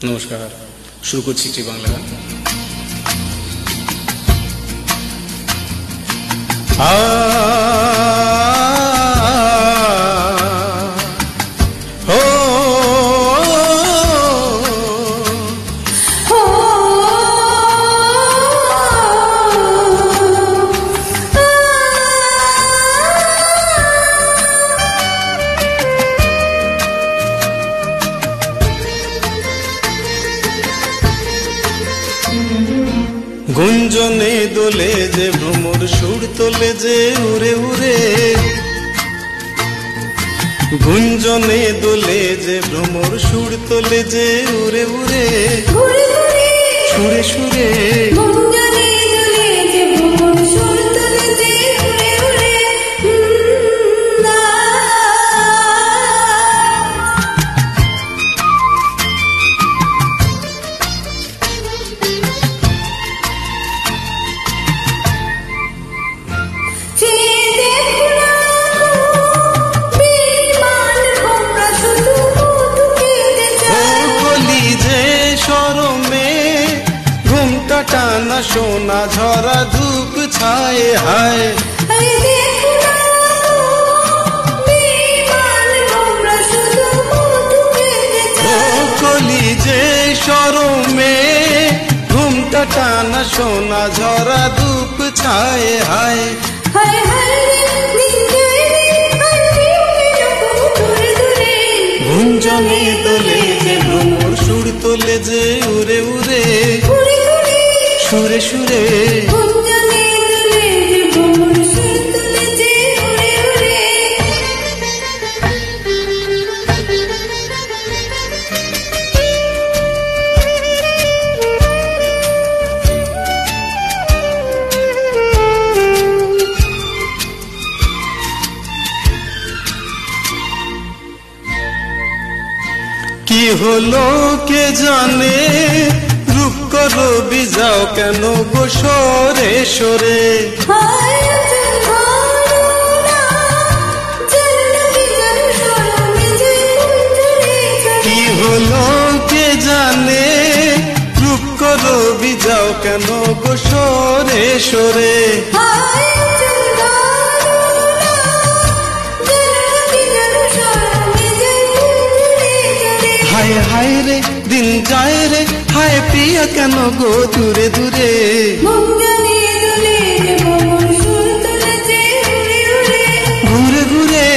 নমস্কার, শুরু করছি একটি বাংলা গান। গুঞ্জনে দোলে যে ভ্রমর সুর তোলে যে উড়ে উড়ে, গুঞ্জনে দোলে যে ভ্রমর সুর তোলে যে উড়ে উড়ে, সুরে সুরে টানা সোনা ঝরা ধূপ ছায়ে হায়, কলি যে সরমে ঘুমটা টানা সোনা ঝরা ধূপ ছায়ে হায়। গুঞ্জনে দোলে যে ভ্রমর সুর তোলে যে উড়ে উড়ে, সুরে সুরে কি হলো কে জানে, রূপ করো বিজাও কেন গো সরে সরে, কি হলো কে জানে, রূপ করো বিজাও কেন গো সরে সরে, হায় হায় রে দিন যায় রে, হায় প্রিয়া কেন গো দূরে দূরে, ঘুরে ঘুরে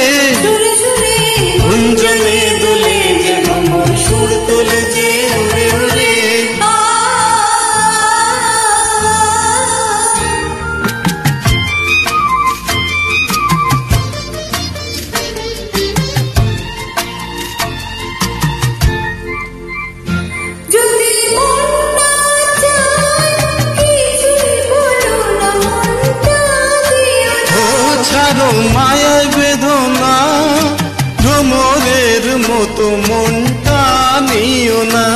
গুঞ্জনে দোলে যে ভ্রমর সুর তোলে যে উড়ে উড়ে। ছাড়ো মায়ায় বেদনা, ভ্রমরের মতো মনটা নিও না,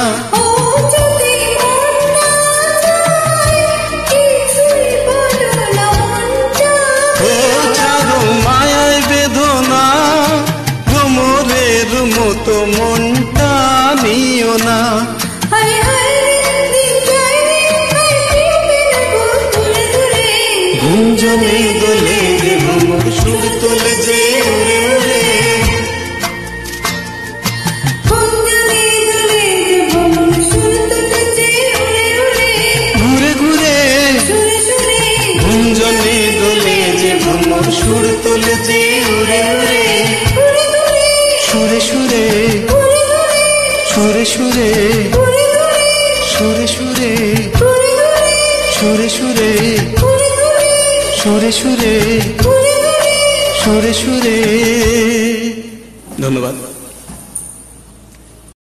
ছাড়ো মায়ায় বেদনা, ভ্রমরের মতো মনটা নিও না। গুঞ্জনে দোলে যে ভ্রমর সুর তোলে যে উড়ে উড়ে, ঘুরে ঘুরে গুঞ্জনে দোলে যে ভ্রমর সুর তোলে যে উড়ে উড়ে, সুরে সুরে সুরে সুরে সুরে সুরে সুরে সুরে সুরে সুরে সুরে সুরে। ধন্যবাদ।